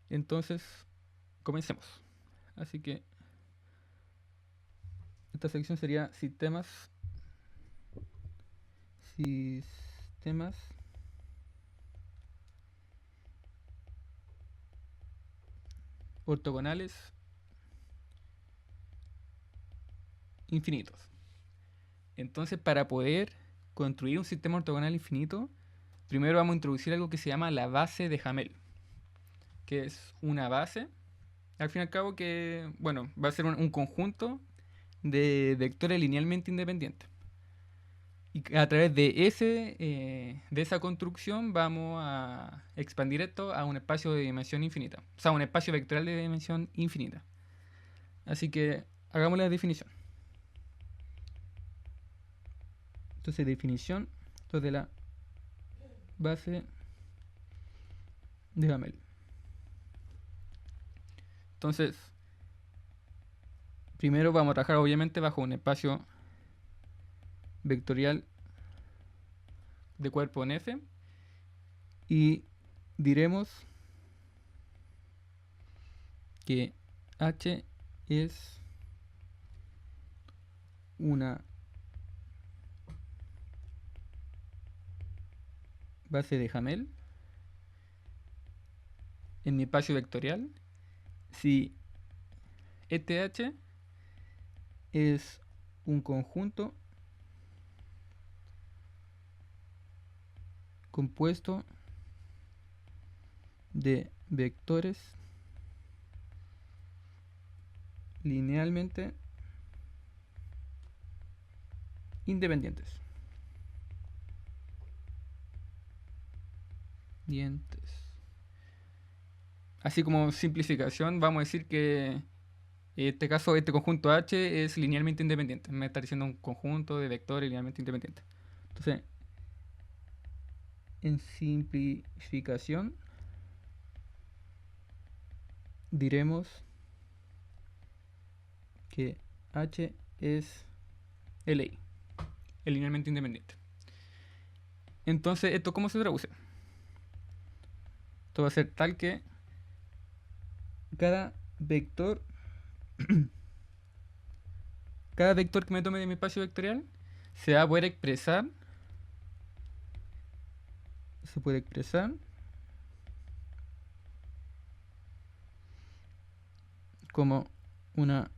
Entonces, comencemos. Así que esta sección sería sistemas ortogonales infinitos. Entonces, para poder construir un sistema ortogonal infinito, primero vamos a introducir algo que se llama la base de Hamel, que es una base, al fin y al cabo, que, bueno, va a ser un conjunto de vectores linealmente independientes. Y a través de esa construcción vamos a expandir esto a un espacio de dimensión infinita. O sea, un espacio vectorial de dimensión infinita. Así que hagamos la definición. Entonces, definición de la base de Hamel. Entonces, primero vamos a trabajar obviamente bajo un espacio vectorial de cuerpo en F y diremos que H es una base de Hamel en mi espacio vectorial si ETH es un conjunto compuesto de vectores linealmente independientes. Así como simplificación, vamos a decir que en este caso este conjunto H es linealmente independiente. Me está diciendo un conjunto de vectores linealmente independientes. Entonces, en simplificación, diremos que H es LI, el linealmente independiente. Entonces, ¿esto cómo se traduce? Esto va a ser tal que cada vector que me tome de mi espacio vectorial se va a poder expresar como una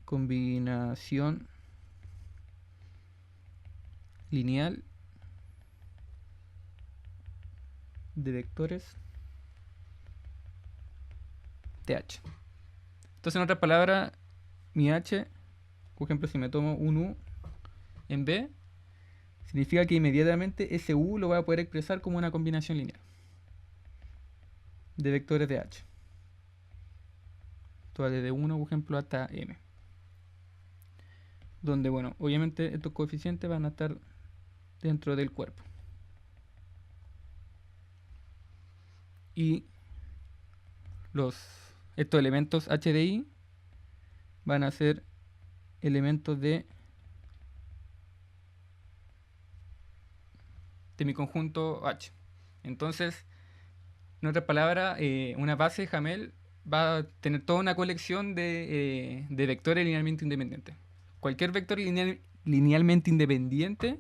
combinación lineal de vectores TH. Entonces, en otras palabras, mi H, por ejemplo, si me tomo un U en B, significa que inmediatamente ese U lo voy a poder expresar como una combinación lineal de vectores de H. Esto va desde 1, por ejemplo, hasta M. Donde, bueno, obviamente estos coeficientes van a estar dentro del cuerpo. Y estos elementos H de I van a ser elementos de mi conjunto H. Entonces, en otras palabras, una base Hamel va a tener toda una colección de vectores linealmente independientes. Cualquier vector linealmente independiente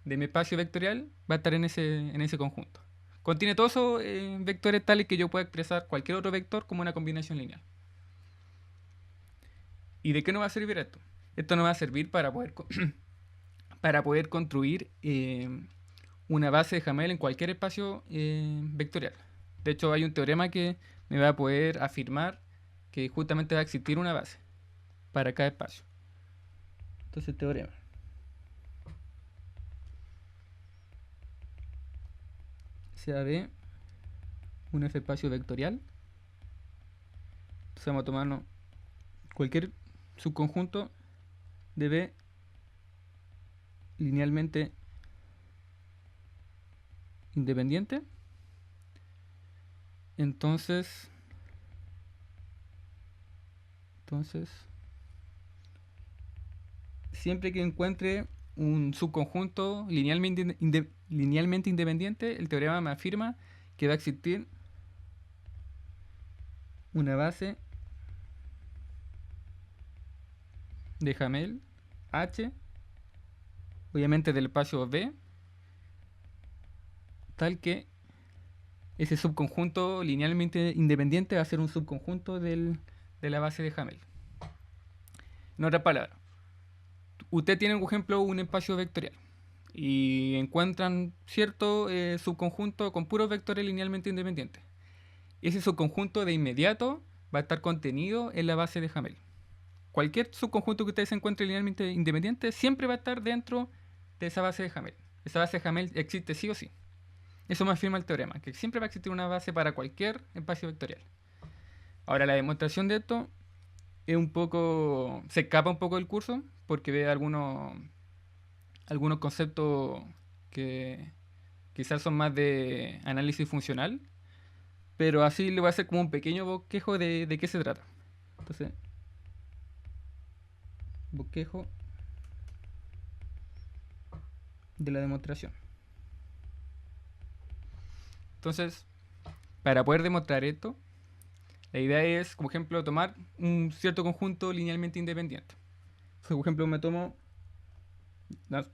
de mi espacio vectorial va a estar en ese conjunto. Contiene todos esos vectores tales que yo pueda expresar cualquier otro vector como una combinación lineal. ¿Y de qué nos va a servir esto? Esto nos va a servir para poder construir una base de Hamel en cualquier espacio vectorial. De hecho, hay un teorema que me va a poder afirmar que justamente va a existir una base para cada espacio. Entonces, teorema. Sea B un F espacio vectorial. Entonces vamos a tomarnos cualquier subconjunto de B linealmente independiente. Entonces siempre que encuentre un subconjunto linealmente independiente, el teorema me afirma que va a existir una base de Hamel H, obviamente del espacio B, tal que ese subconjunto linealmente independiente va a ser un subconjunto de la base de Hamel. En otras palabras, usted tiene, por ejemplo, un espacio vectorial y encuentran cierto subconjunto con puros vectores linealmente independientes. Ese subconjunto de inmediato va a estar contenido en la base de Hamel. Cualquier subconjunto que ustedes encuentren linealmente independiente siempre va a estar dentro de esa base de Hamel. Esa base de Hamel existe sí o sí. Eso me afirma el teorema, que siempre va a existir una base para cualquier espacio vectorial. Ahora, la demostración de esto es un poco, se escapa un poco del curso, porque ve algunos conceptos que quizás son más de análisis funcional, pero así le voy a hacer como un pequeño bosquejo de qué se trata. Entonces, bosquejo de la demostración. Entonces, para poder demostrar esto, la idea es, como ejemplo, tomar un cierto conjunto linealmente independiente. Por ejemplo, me tomo...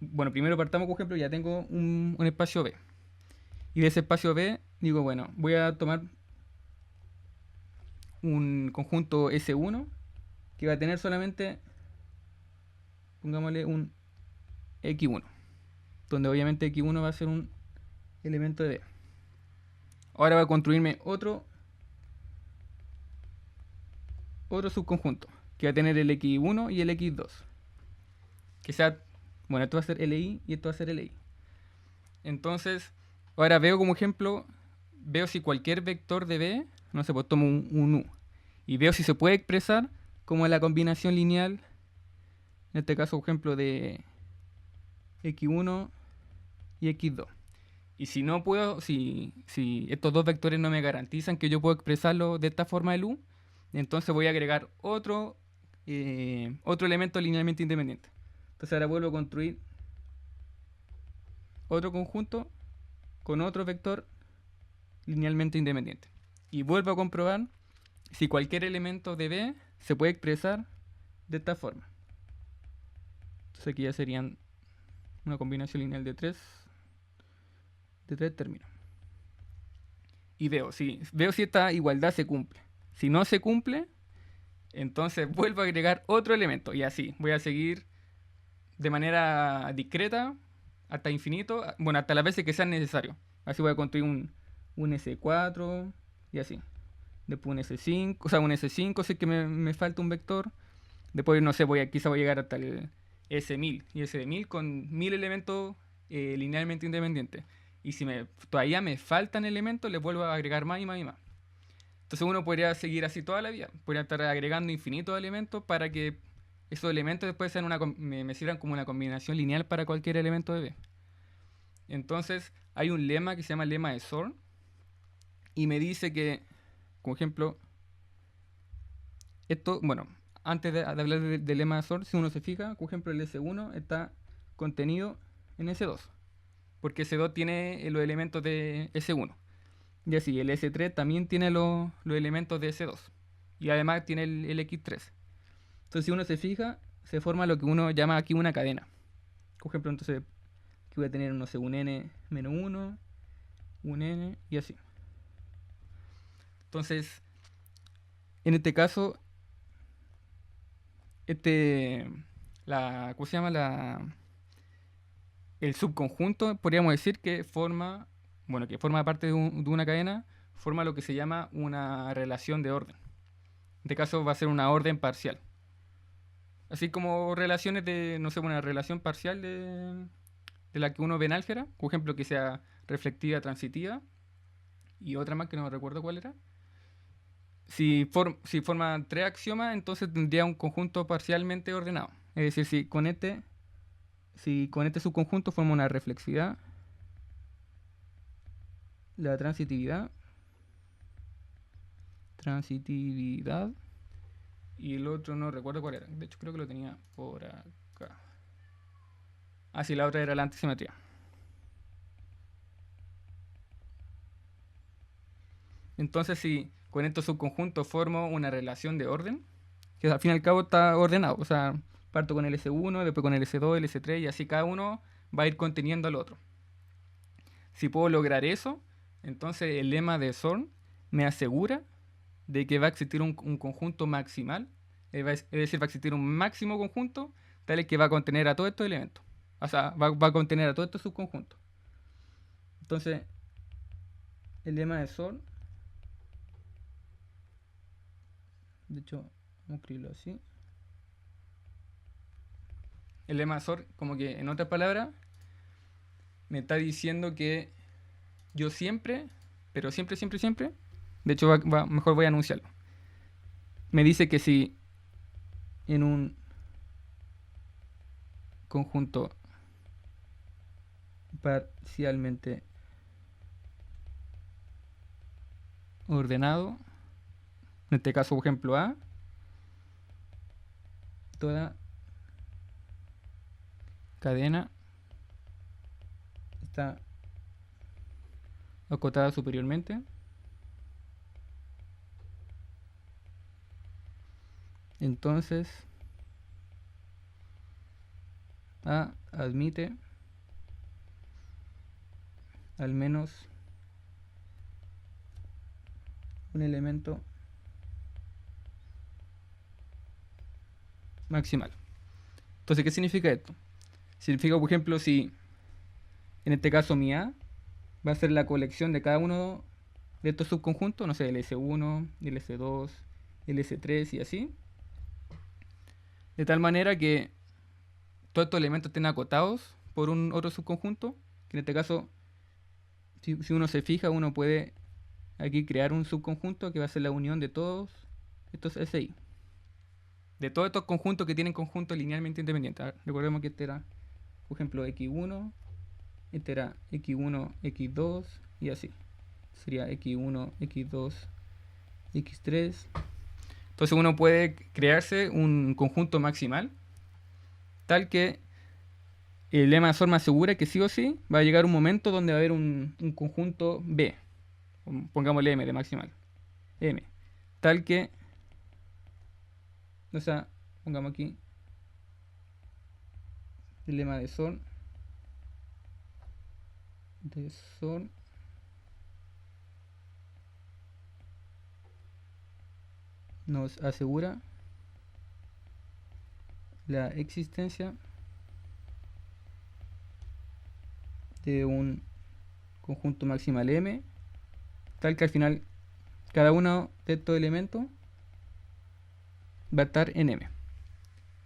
Bueno, primero partamos, por ejemplo, ya tengo un espacio B. Y de ese espacio B, digo, bueno, voy a tomar un conjunto S1 que va a tener solamente, pongámosle un X1, donde obviamente X1 va a ser un elemento de B. Ahora voy a construirme otro subconjunto, que va a tener el X1 y el X2. Que sea, bueno, esto va a ser LI y esto va a ser LI. Entonces, ahora veo como ejemplo, veo si cualquier vector de B, no sé, pues tomo un U, y veo si se puede expresar como la combinación lineal, en este caso, por ejemplo, de X1 y X2. Y si no puedo, si estos dos vectores no me garantizan que yo puedo expresarlo de esta forma del U, entonces voy a agregar otro elemento linealmente independiente. Entonces ahora vuelvo a construir otro conjunto con otro vector linealmente independiente. Y vuelvo a comprobar si cualquier elemento de B se puede expresar de esta forma. Entonces aquí ya serían una combinación lineal de tres términos. Y veo si esta igualdad se cumple. Si no se cumple, entonces vuelvo a agregar otro elemento. Y así voy a seguir de manera discreta hasta infinito. Bueno, hasta las veces que sea necesario. Así voy a construir un S4 y así. Después un S5, o sea, un S5 si es que me falta un vector. Después, no sé, quizá voy a llegar hasta el S1000. Y S1000 con 1000 elementos linealmente independientes. Y si todavía me faltan elementos, les vuelvo a agregar más y más y más. Entonces uno podría seguir así toda la vida. Podría estar agregando infinitos elementos para que esos elementos después sean me sirvan como una combinación lineal para cualquier elemento de B. Entonces hay un lema que se llama el lema de Zorn. Y me dice que, como ejemplo, esto, bueno, antes de hablar del lema de Zorn, si uno se fija, por ejemplo, el S1 está contenido en S2. Porque S2 tiene los elementos de S1. Y así, el S3 también tiene los elementos de S2. Y además tiene el X3. Entonces, si uno se fija, se forma lo que uno llama aquí una cadena. Por ejemplo, entonces, aquí voy a tener, no sé, un N-1, un N y así. Entonces, en este caso, ¿cómo se llama? El subconjunto, podríamos decir que forma parte de una cadena, forma lo que se llama una relación de orden. En este caso va a ser una orden parcial. Así como relaciones no sé, una relación parcial de la que uno ve en álgebra, por ejemplo, que sea reflectiva, transitiva, y otra más que no me recuerdo cuál era. Si forman tres axiomas, entonces tendría un conjunto parcialmente ordenado. Es decir, si con este subconjunto forma una reflexividad, la transitividad, y el otro no recuerdo cuál era. De hecho, creo que lo tenía por acá. Ah, sí, la otra era la antisimetría. Entonces, si con estos subconjuntos formo una relación de orden, que al fin y al cabo está ordenado. O sea, parto con el S1, después con el S2, el S3, y así cada uno va a ir conteniendo al otro. Si puedo lograr eso, entonces el lema de Zorn me asegura de que va a existir un conjunto maximal, es decir, va a existir un máximo conjunto, tal que va a contener a todos estos elementos. O sea, va a contener a todos estos subconjuntos. Entonces, el lema de Zorn, de hecho, vamos a escribirlo así. El lema de Zorn, como que en otras palabras, me está diciendo que yo siempre, pero siempre, siempre, siempre, de hecho, mejor voy a anunciarlo. Me dice que si en un conjunto parcialmente ordenado, en este caso ejemplo A, toda cadena está acotada superiormente, entonces A admite al menos un elemento maximal. Entonces, ¿qué significa esto? Significa, por ejemplo, si en este caso mi A va a ser la colección de cada uno de estos subconjuntos, no sé, el S1, el S2, el S3 y así, de tal manera que todos estos elementos estén acotados por un otro subconjunto, que en este caso, si uno se fija, uno puede aquí crear un subconjunto que va a ser la unión de todos estos SI. De todos estos conjuntos que tienen conjuntos linealmente independientes. Recordemos que este era, por ejemplo, X1, este era X1, X2 y así. Sería X1, X2, X3. Entonces uno puede crearse un conjunto maximal tal que el lema de Zorn me asegura que sí o sí va a llegar un momento donde va a haber un conjunto B. Pongámosle M de maximal. M. Tal que, o sea, pongamos aquí el lema de Zorn. Nos asegura la existencia de un conjunto maximal M, tal que al final cada uno de estos elementos va a estar en M.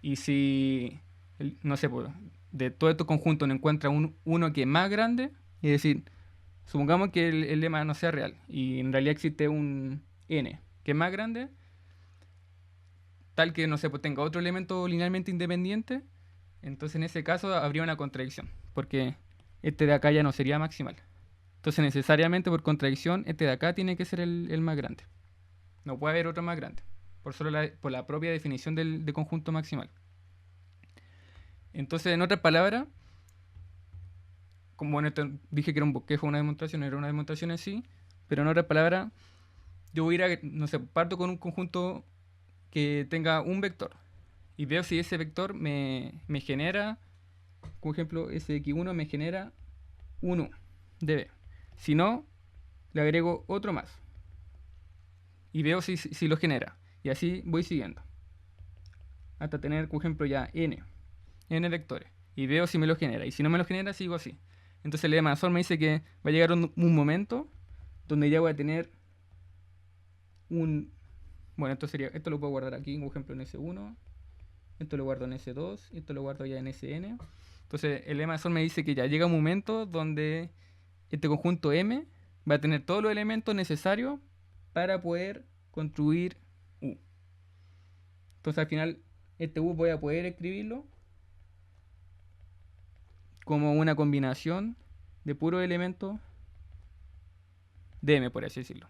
Y si, no sé, de todo estos conjuntos no encuentra uno que es más grande, es decir, supongamos que el lema no sea real y en realidad existe un N que es más grande, tal que no sé, pues tenga otro elemento linealmente independiente, entonces en ese caso habría una contradicción, porque este de acá ya no sería maximal. Entonces necesariamente por contradicción este de acá tiene que ser el más grande. No puede haber otro más grande, por la propia definición de conjunto maximal. Entonces, en otras palabras, como bueno, dije que era un bosquejo, una demostración, no era una demostración en sí, pero en otras palabras, yo voy a ir a, no sé, parto con un conjunto que tenga un vector y veo si ese vector me genera, por ejemplo, ese X1 me genera un U de B. Si no, le agrego otro más y veo si lo genera. Y así voy siguiendo hasta tener, por ejemplo, ya n vectores. Y veo si me lo genera. Y si no me lo genera, sigo así. Entonces el lema de Zorn me dice que va a llegar un momento donde ya voy a tener un... Bueno, esto lo puedo guardar aquí, por ejemplo, en S1. Esto lo guardo en S2. Y esto lo guardo ya en Sn. Entonces el lema de Zorn me dice que ya llega un momento donde este conjunto M va a tener todos los elementos necesarios para poder construir U. Entonces al final este U voy a poder escribirlo como una combinación de puros elementos de M, por así decirlo.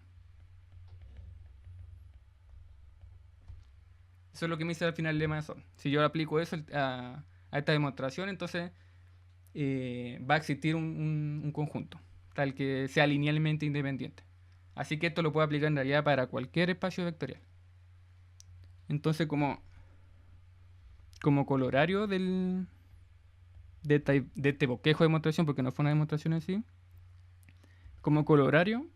Eso es lo que me dice al final el lema de Zorn. Si yo aplico eso a esta demostración, entonces va a existir un conjunto, tal que sea linealmente independiente. Así que esto lo puedo aplicar en realidad para cualquier espacio vectorial. Entonces, como colorario de este bosquejo de demostración, porque no fue una demostración en sí, como colorario,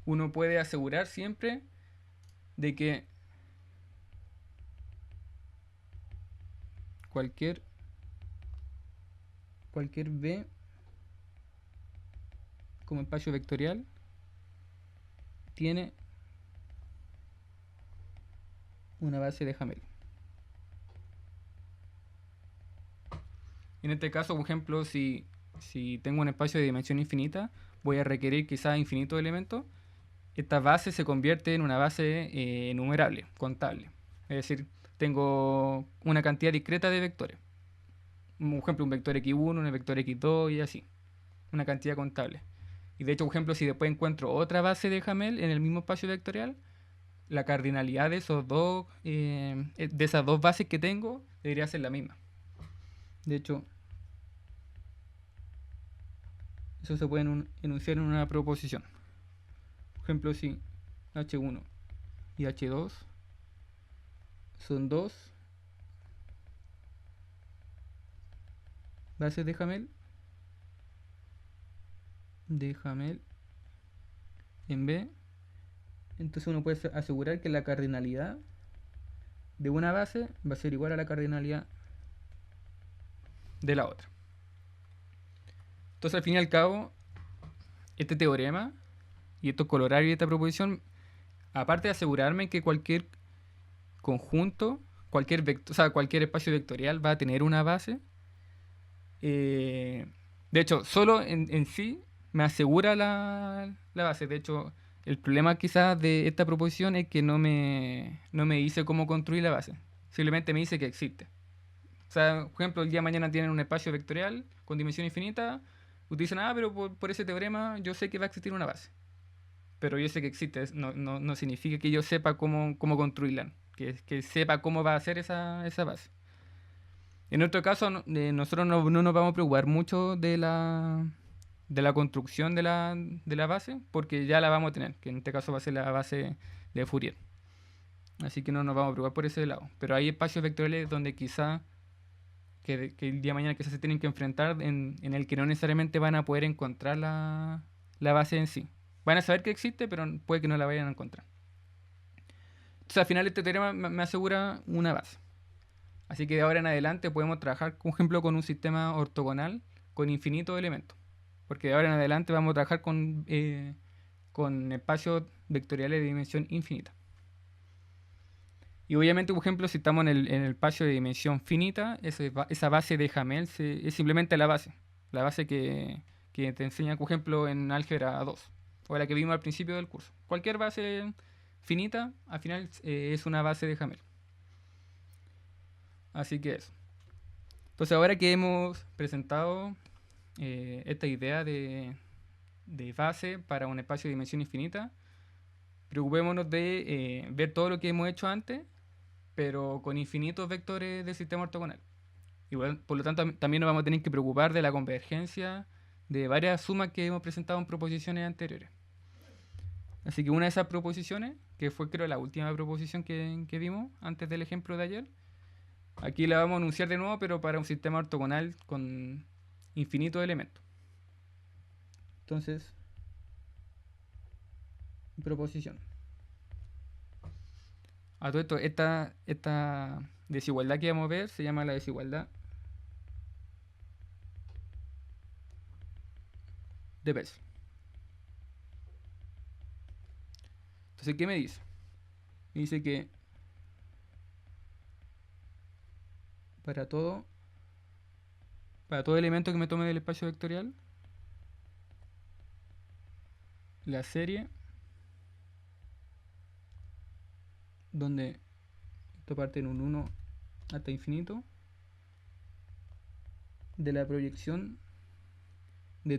uno puede asegurar siempre de que cualquier B como espacio vectorial tiene una base de Hamel. En este caso, por ejemplo, si tengo un espacio de dimensión infinita, voy a requerir quizás infinitos elementos. Esta base se convierte en una base numerable, contable. Es decir, tengo una cantidad discreta de vectores. Por ejemplo, un vector x1, un vector x2 y así. Una cantidad contable. Y de hecho, por ejemplo, si después encuentro otra base de Hamel en el mismo espacio vectorial, la cardinalidad de de esas dos bases que tengo debería ser la misma. De hecho, eso se puede enunciar en una proposición. Por ejemplo, si H1 y H2 son dos bases de Hamel en B, entonces uno puede asegurar que la cardinalidad de una base va a ser igual a la cardinalidad de la otra. Entonces, al fin y al cabo, este teorema y estos colorarios de esta proposición, aparte de asegurarme que cualquier conjunto, cualquier espacio vectorial va a tener una base, de hecho, solo en sí me asegura la base. De hecho, el problema quizás de esta proposición es que no me dice cómo construir la base. Simplemente me dice que existe. O sea, por ejemplo, el día de mañana tienen un espacio vectorial con dimensión infinita. Utilizan, pero por ese teorema yo sé que va a existir una base. Pero yo sé que existe. No significa que yo sepa cómo construirla. Que sepa cómo va a ser esa base. En nuestro caso, nosotros no nos vamos a preocupar mucho de la construcción de la base, porque ya la vamos a tener, que en este caso va a ser la base de Fourier. Así que no nos vamos a preocupar por ese lado. Pero hay espacios vectoriales donde quizá, que el día de mañana quizás se tienen que enfrentar en el que no necesariamente van a poder encontrar la base en sí. Van a saber que existe, pero puede que no la vayan a encontrar. Entonces al final este teorema me asegura una base. Así que de ahora en adelante podemos trabajar, por ejemplo, con un sistema ortogonal con infinitos elementos. Porque de ahora en adelante vamos a trabajar con espacios vectoriales de dimensión infinita. Y obviamente, por ejemplo, si estamos en el espacio de dimensión finita, esa base de Hamel es simplemente la base. La base que te enseña, por ejemplo, en álgebra 2. O la que vimos al principio del curso. Cualquier base finita, al final, es una base de Hamel. Así que eso. Entonces ahora que hemos presentado esta idea de base para un espacio de dimensión infinita, preocupémonos de ver todo lo que hemos hecho antes, pero con infinitos vectores del sistema ortogonal. Igual, por lo tanto, también nos vamos a tener que preocupar de la convergencia de varias sumas que hemos presentado en proposiciones anteriores. Así que una de esas proposiciones, que fue creo la última proposición que vimos antes del ejemplo de ayer, aquí la vamos a anunciar de nuevo, pero para un sistema ortogonal con infinitos elementos. Entonces, proposición. A todo esto, esta desigualdad que vamos a ver se llama la desigualdad de Bessel. Entonces, ¿qué me dice? Me dice que para todo elemento que me tome del espacio vectorial, la serie donde esto parte en un 1 hasta infinito de la proyección de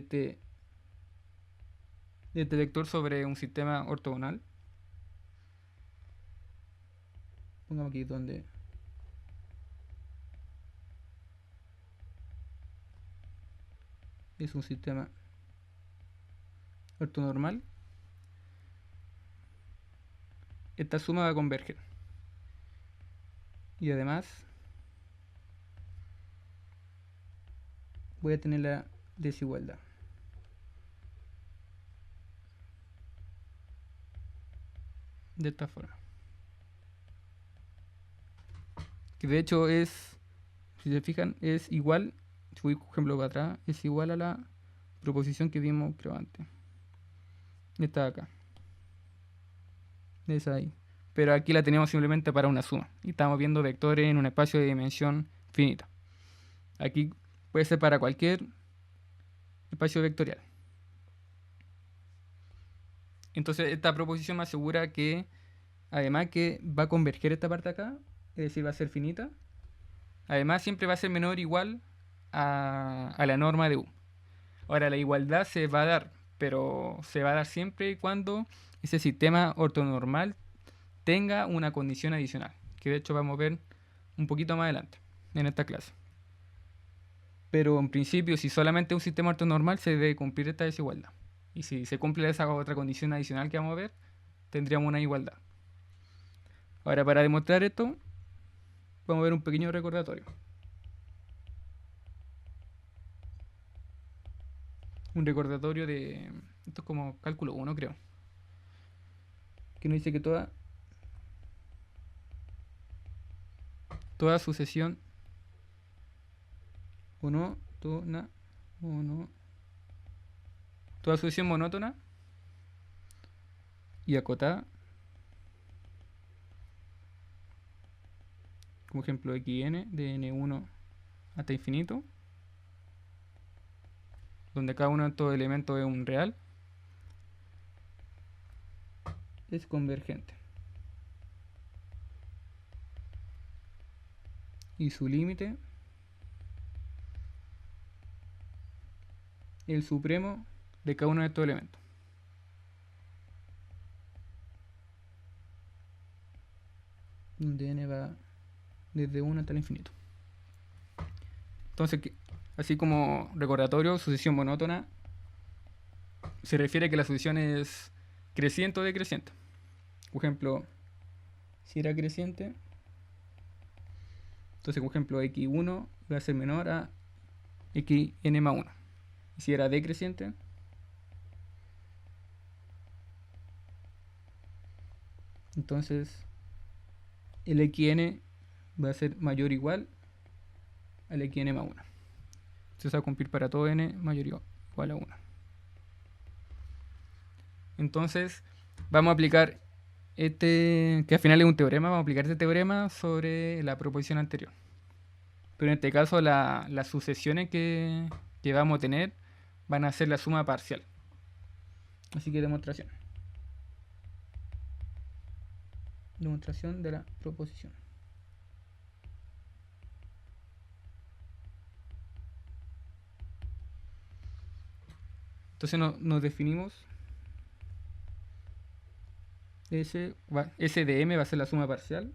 este vector sobre un sistema ortogonal. Pongamos aquí donde es un sistema ortonormal, esta suma va a converger. Y además voy a tener la desigualdad. De esta forma. Que de hecho es, si se fijan, es igual, si voy por ejemplo para atrás, es igual a la proposición que vimos creo antes. Esta de acá. Esa ahí. Pero aquí la tenemos simplemente para una suma. Y estamos viendo vectores en un espacio de dimensión finita. Aquí puede ser para cualquier espacio vectorial. Entonces esta proposición me asegura que además que va a converger esta parte acá, es decir, va a ser finita. Además siempre va a ser menor o igual a la norma de U. Ahora la igualdad se va a dar, pero se va a dar siempre y cuando ese sistema ortonormal tenga una condición adicional, que de hecho vamos a ver un poquito más adelante en esta clase. Pero en principio, si solamente un sistema ortonormal, se debe cumplir esta desigualdad. Y si se cumple esa otra condición adicional que vamos a ver, tendríamos una igualdad. Ahora, para demostrar esto, vamos a ver un pequeño recordatorio. Un recordatorio de... Esto es como cálculo 1, creo. Que nos dice que toda sucesión toda sucesión monótona y acotada, como ejemplo xn de n1 hasta infinito, donde cada uno de estos elementos es un real, es convergente. Y su límite, el supremo de cada uno de estos elementos. Donde n va desde 1 hasta el infinito. Entonces, así como recordatorio, sucesión monótona se refiere a que la sucesión es creciente o decreciente. Por ejemplo, si era creciente, entonces por ejemplo x1 va a ser menor a xn más 1. Y si era decreciente, entonces el xn va a ser mayor o igual al xn más 1. Entonces va a cumplir para todo n mayor o igual a 1. Entonces vamos a aplicar que al final es un teorema, vamos a aplicar este teorema sobre la proposición anterior. Pero en este caso las sucesiones que vamos a tener van a ser la suma parcial. Así que demostración. Demostración de la proposición. Entonces nos definimos. S de m va a ser la suma parcial.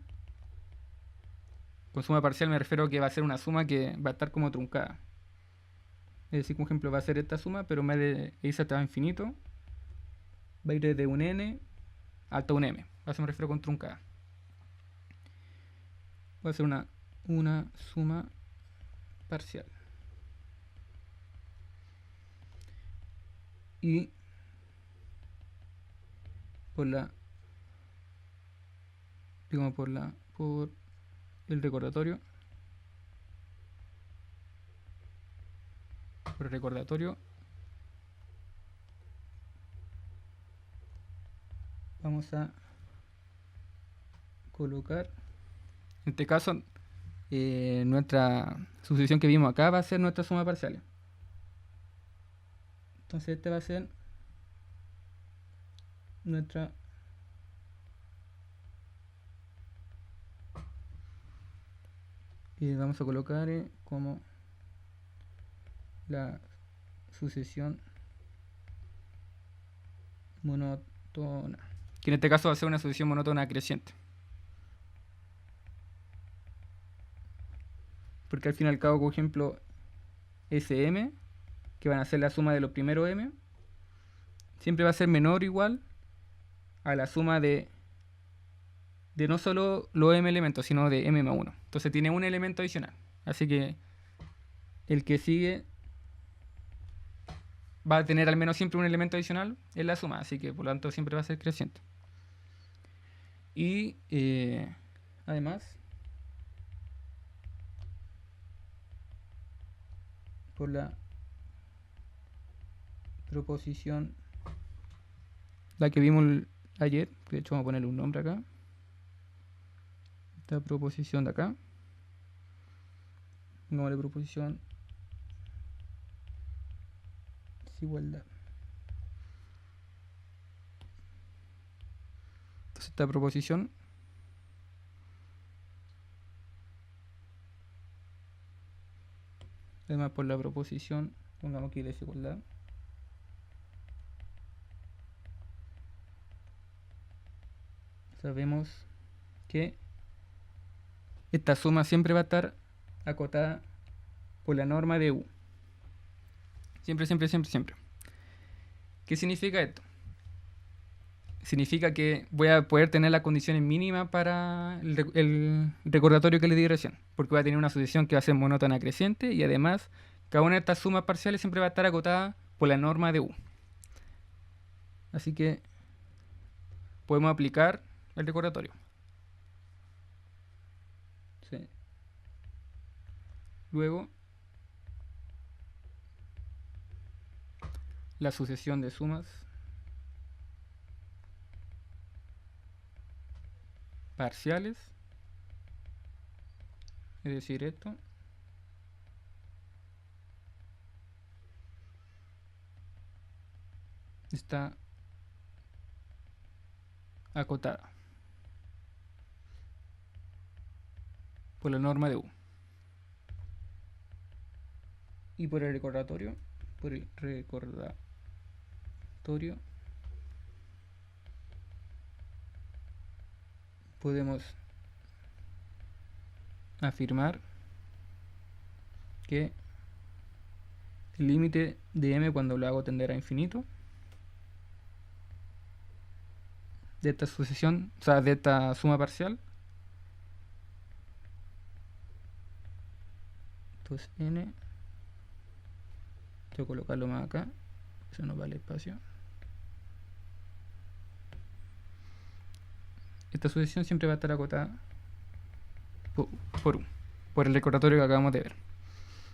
Con suma parcial me refiero a que va a ser una suma que va a estar como truncada. Es decir, por ejemplo, va a ser esta suma, pero en vez de irse hasta infinito, va a ir desde un n hasta un m. A eso me refiero con truncada. Va a ser una suma parcial. Y por el recordatorio, vamos a colocar, en este caso, nuestra sucesión que vimos acá va a ser nuestra suma parcial. Entonces este va a ser nuestra y vamos a colocar como la sucesión monótona, que en este caso va a ser una sucesión monótona creciente, porque al fin y al cabo, por ejemplo, SM, que van a ser la suma de los primeros m, siempre va a ser menor o igual a la suma de no solo los m elementos, sino de m más 1. Entonces tiene un elemento adicional. Así que el que sigue va a tener al menos siempre un elemento adicional en la suma. Así que por lo tanto siempre va a ser creciente. Y además, por la proposición, la que vimos ayer, de hecho vamos a ponerle un nombre acá. Esta proposición de acá. Pongámosle proposición desigualdad. Entonces esta proposición además por la proposición, pongamos aquí desigualdad, sabemos que esta suma siempre va a estar acotada por la norma de U. Siempre, siempre, siempre, siempre. ¿Qué significa esto? Significa que voy a poder tener las condiciones mínimas para el recordatorio que le di recién. Porque voy a tener una sucesión que va a ser monótona creciente y además cada una de estas sumas parciales siempre va a estar acotada por la norma de U. Así que podemos aplicar el recordatorio. Sí. Luego, la sucesión de sumas parciales, es decir, esto está acotada por la norma de U. Y por el recordatorio, podemos afirmar que el límite de m cuando lo hago tender a infinito de esta sucesión, o sea, de esta suma parcial, entonces n, tengo que colocarlo más acá, eso no vale espacio. Esta sucesión siempre va a estar acotada por U, por el recordatorio que acabamos de ver.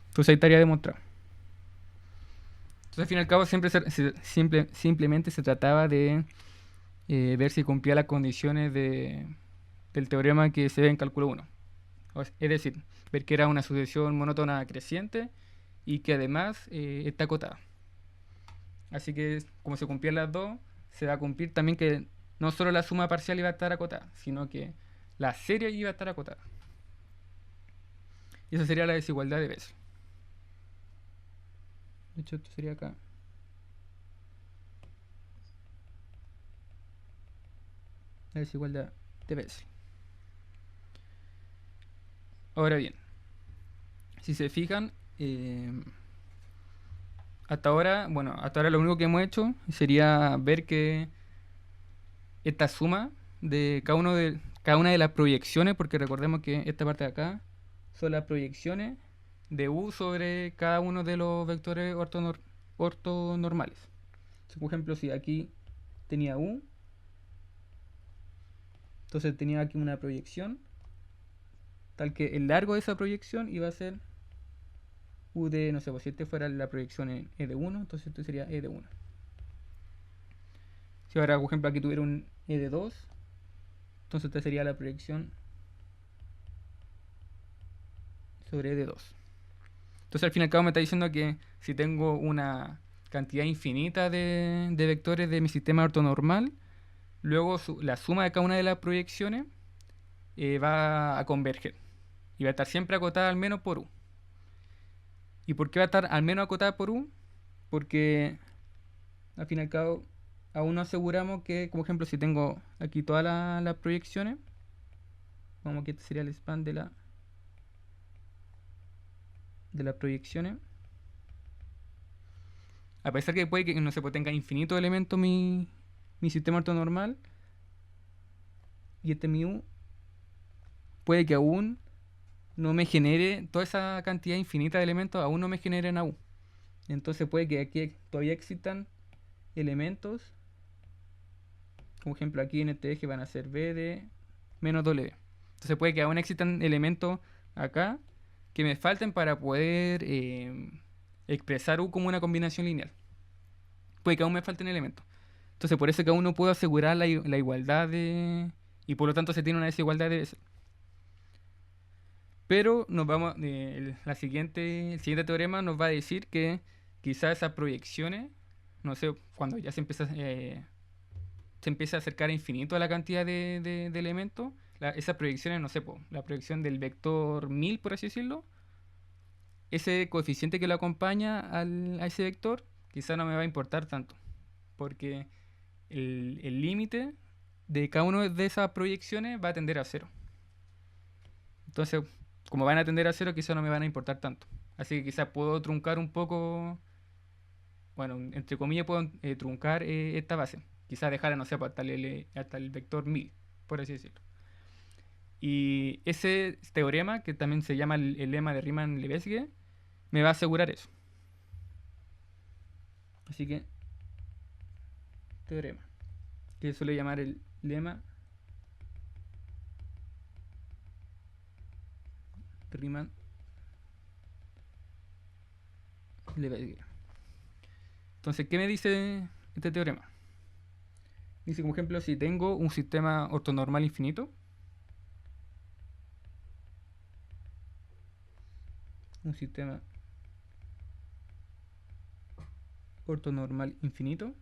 Entonces ahí estaría demostrado. Entonces al fin y al cabo simplemente se trataba de ver si cumplía las condiciones del teorema que se ve en cálculo 1. Es decir, ver que era una sucesión monótona creciente y que además está acotada. Así que como se cumplían las dos, se va a cumplir también que no solo la suma parcial iba a estar acotada, sino que la serie iba a estar acotada. Y esa sería la desigualdad de Bessel. De hecho, esto sería acá. La desigualdad de Bessel. Ahora bien, si se fijan, hasta ahora lo único que hemos hecho sería ver que esta suma de cada una de las proyecciones, porque recordemos que esta parte de acá son las proyecciones de U sobre cada uno de los vectores ortonormales. Por ejemplo, si aquí tenía U, entonces tenía aquí una proyección tal que el largo de esa proyección iba a ser U de, no sé, pues si este fuera la proyección en E de 1, entonces esto sería E de 1. Si ahora, por ejemplo, aquí tuviera un E de 2, entonces esta sería la proyección sobre E de 2. Entonces al fin y al cabo me está diciendo que si tengo una cantidad infinita de vectores de mi sistema ortonormal, luego la suma de cada una de las proyecciones va a converger. Y va a estar siempre acotada al menos por U. ¿Y por qué va a estar al menos acotada por U? Porque al fin y al cabo aún no aseguramos que, como ejemplo, si tengo aquí todas las proyecciones, vamos que este sería el span de las proyecciones. a pesar que puede que no se tenga infinitos elementos mi sistema ortonormal, y este mi U puede que aún no me genere toda esa cantidad infinita de elementos, aún no me generen a U. Entonces puede que aquí todavía existan elementos, como ejemplo aquí en este eje van a ser B de menos W. Entonces puede que aún existan elementos acá que me falten para poder expresar U como una combinación lineal. Puede que aún me falten elementos. Entonces por eso que aún no puedo asegurar la igualdad de... Y por lo tanto se tiene una desigualdad de veces. Pero nos vamos, el siguiente teorema nos va a decir que quizás esas proyecciones, no sé, cuando ya se empieza a acercar a infinito a la cantidad de elementos, esas proyecciones, no sé, la proyección del vector 1000, por así decirlo, ese coeficiente que lo acompaña a ese vector, quizás no me va a importar tanto, porque el límite de cada una de esas proyecciones va a tender a cero. Entonces, como van a tender a cero, quizás no me van a importar tanto. Así que quizás puedo truncar un poco, bueno, entre comillas puedo truncar esta base. Quizás dejar, no sé, pues, hasta el vector 1000, por así decirlo. Y ese teorema, que también se llama el lema de Riemann-Lebesgue, me va a asegurar eso. Así que, teorema, que se suele llamar el lema Riemann-Lebesgue. Entonces, ¿qué me dice este teorema? Dice, como ejemplo, si tengo un sistema ortonormal infinito, un sistema ortonormal infinito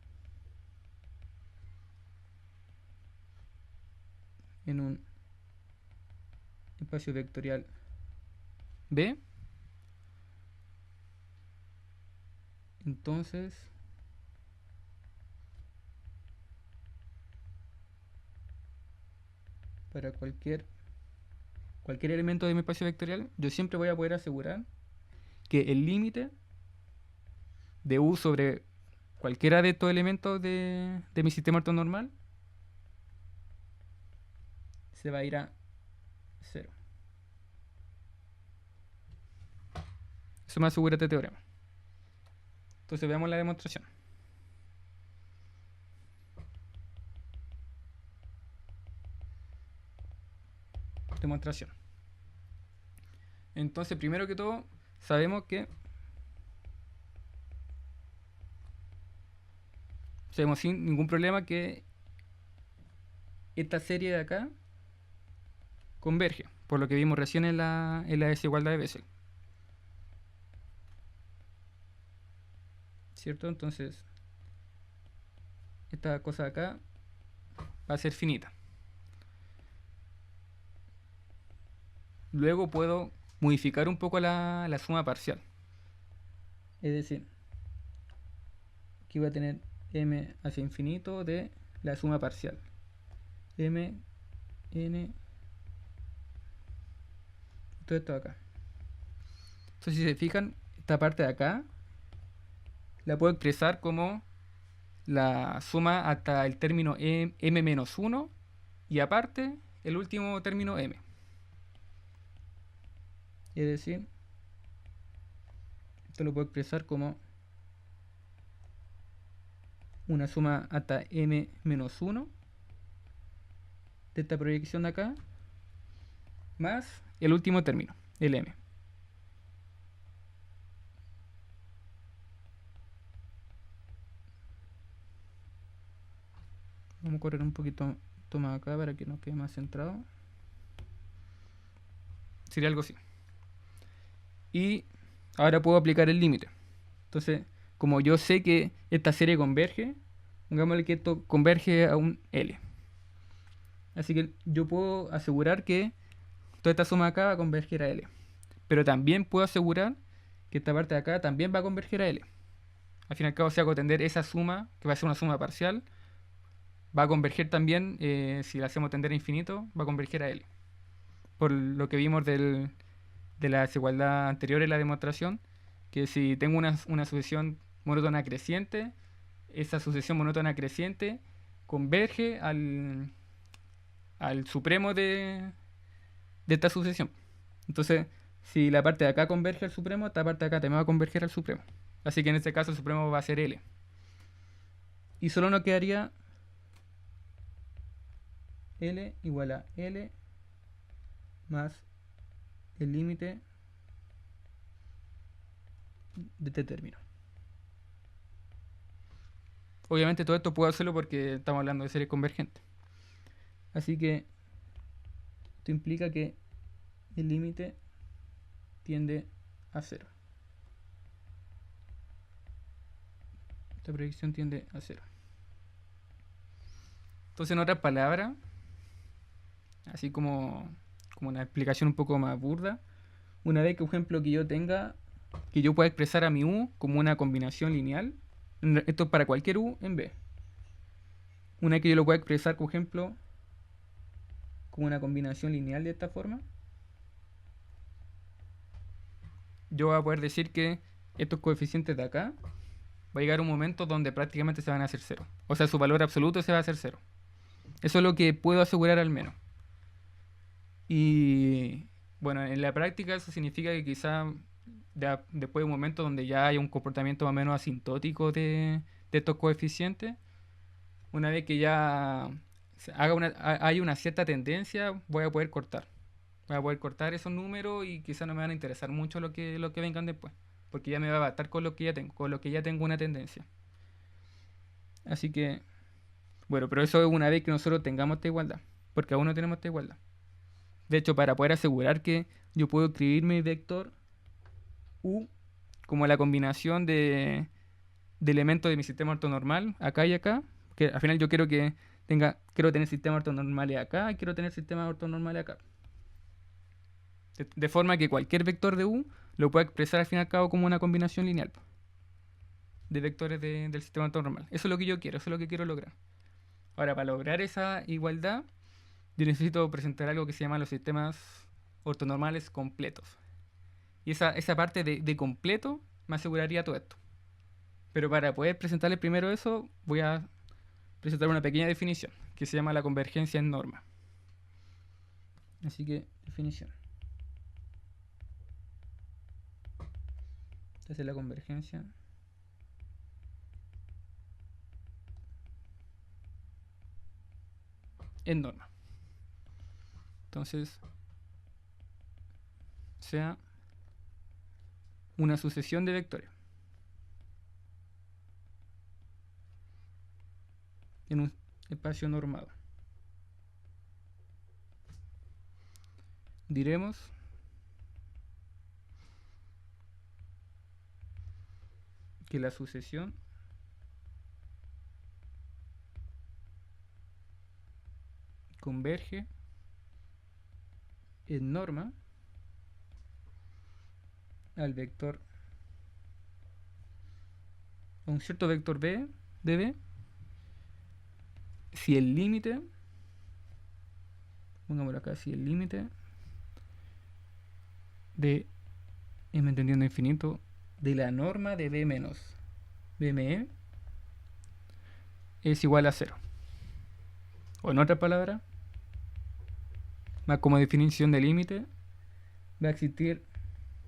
en un espacio vectorial B, entonces para cualquier elemento de mi espacio vectorial, yo siempre voy a poder asegurar que el límite de U sobre cualquiera de estos elementos de mi sistema ortonormal se va a ir a 0. Eso me asegura este teorema. Entonces veamos la demostración. Demostración. Entonces, primero que todo, sabemos sin ningún problema que esta serie de acá converge, por lo que vimos recién en la desigualdad de Bessel. ¿Cierto? Entonces, esta cosa de acá va a ser finita. Luego puedo modificar un poco la suma parcial. Es decir, aquí voy a tener m hacia infinito de la suma parcial. M, n, todo esto de acá. Entonces, si se fijan, esta parte de acá la puedo expresar como la suma hasta el término m menos 1 y aparte el último término m. Es decir, esto lo puedo expresar como una suma hasta m menos 1 de esta proyección de acá más el último término, el m. Vamos a correr un poquito más acá para que nos quede más centrado. Sería algo así. Y ahora puedo aplicar el límite. Entonces, como yo sé que esta serie converge, pongámosle que esto converge a un L. Así que yo puedo asegurar que toda esta suma de acá va a converger a L. Pero también puedo asegurar que esta parte de acá también va a converger a L. Al fin y al cabo, si hago tender esa suma, que va a ser una suma parcial, va a converger también, si la hacemos tender a infinito, va a converger a L. Por lo que vimos de la desigualdad anterior en la demostración, que si tengo una sucesión monótona creciente, esa sucesión monótona creciente converge al supremo de esta sucesión. Entonces, si la parte de acá converge al supremo, esta parte de acá también va a converger al supremo. Así que en este caso el supremo va a ser L. Y solo nos quedaría L igual a L más el límite de este término. Obviamente todo esto puedo hacerlo porque estamos hablando de series convergentes. Así que esto implica que el límite tiende a 0. Esta predicción tiende a 0. Entonces, en otras palabras, así como una explicación un poco más burda, una vez que, por ejemplo, que yo tenga, que yo pueda expresar a mi U como una combinación lineal, esto es para cualquier U en B. Una vez que yo lo pueda expresar, por ejemplo, como una combinación lineal de esta forma, yo voy a poder decir que estos coeficientes de acá va a llegar un momento donde prácticamente se van a hacer 0. O sea, su valor absoluto se va a hacer 0. Eso es lo que puedo asegurar al menos. Y bueno, en la práctica eso significa que quizá después de un momento donde ya haya un comportamiento más o menos asintótico de estos coeficientes, una vez que ya hay una cierta tendencia, voy a poder cortar. Voy a poder cortar esos números y quizá no me van a interesar mucho lo que vengan después. Porque ya me va a bastar con lo que ya tengo, con lo que ya tengo una tendencia. Así que, bueno, pero eso es una vez que nosotros tengamos esta igualdad. Porque aún no tenemos esta igualdad. De hecho, para poder asegurar que yo puedo escribir mi vector U como la combinación de elementos de mi sistema ortonormal, acá y acá, que al final yo quiero tener sistemas ortonormales acá y quiero tener sistemas ortonormales acá. De forma que cualquier vector de U lo pueda expresar al fin y al cabo como una combinación lineal de vectores del sistema ortonormal. Eso es lo que yo quiero, eso es lo que quiero lograr. Ahora, para lograr esa igualdad, yo necesito presentar algo que se llama los sistemas ortonormales completos. Y esa parte de completo me aseguraría todo esto. Pero para poder presentarles primero eso, voy a presentar una pequeña definición que se llama la convergencia en norma. Así que, definición. Esta es la convergencia en norma. Entonces, sea una sucesión de vectores en un espacio normado. Diremos que la sucesión converge en norma al vector, a un cierto vector B de B, si el límite, pongámoslo acá, si el límite de M entendiendo infinito de la norma de B menos BME es igual a 0. O en otra palabra, más como definición de límite, va a existir,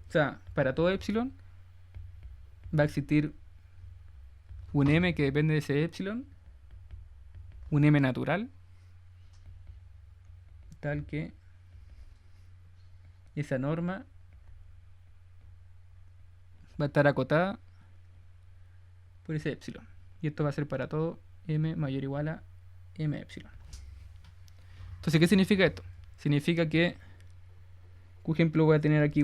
o sea, para todo epsilon, va a existir un M que depende de ese epsilon, un M natural, tal que esa norma va a estar acotada por ese epsilon. Y esto va a ser para todo M mayor o igual a M epsilon. Entonces, ¿qué significa esto? Significa que, por ejemplo, voy a tener aquí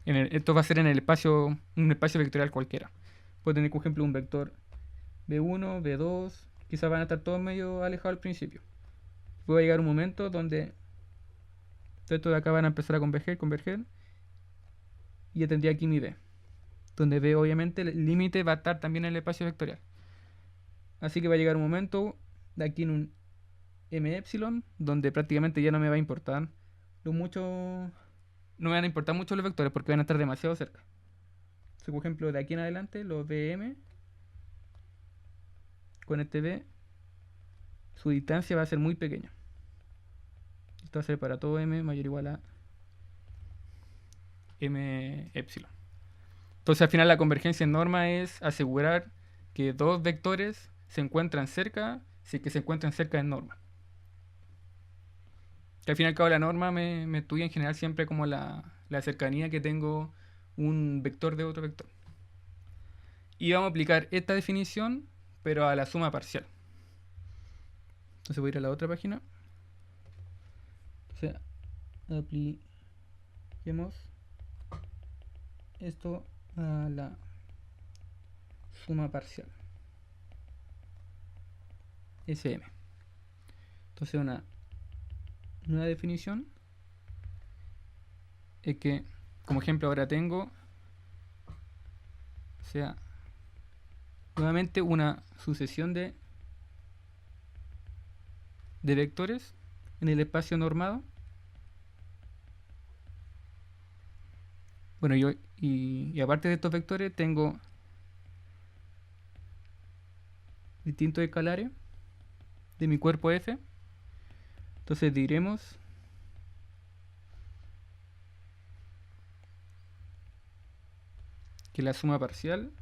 esto va a ser en un espacio vectorial cualquiera. Puedo tener, por ejemplo, un vector B1, B2, quizás van a estar todos medio alejados al principio. Puede llegar un momento donde todo esto de acá van a empezar a converger, y ya tendría aquí mi B, donde B obviamente el límite va a estar también en el espacio vectorial. Así que va a llegar un momento de aquí en un M epsilon, donde prácticamente ya no me va a importar no me van a importar mucho los vectores porque van a estar demasiado cerca. Entonces, por ejemplo, de aquí en adelante, los BM con este B, su distancia va a ser muy pequeña. Esto va a ser para todo M mayor o igual a M epsilon. Entonces, al final, la convergencia en norma es asegurar que dos vectores se encuentran cerca, si es que se encuentran cerca en norma. Que al fin y al cabo la norma me estudia en general siempre como la cercanía que tengo un vector de otro vector. Y vamos a aplicar esta definición, pero a la suma parcial. Entonces voy a ir a la otra página. Entonces, apliquemos esto a la suma parcial. SM. Entonces una nueva definición es que, como ejemplo ahora tengo, o sea, nuevamente una sucesión de vectores en el espacio normado. Bueno, y aparte de estos vectores tengo distintos escalares de mi cuerpo F. Entonces diremos que la suma parcial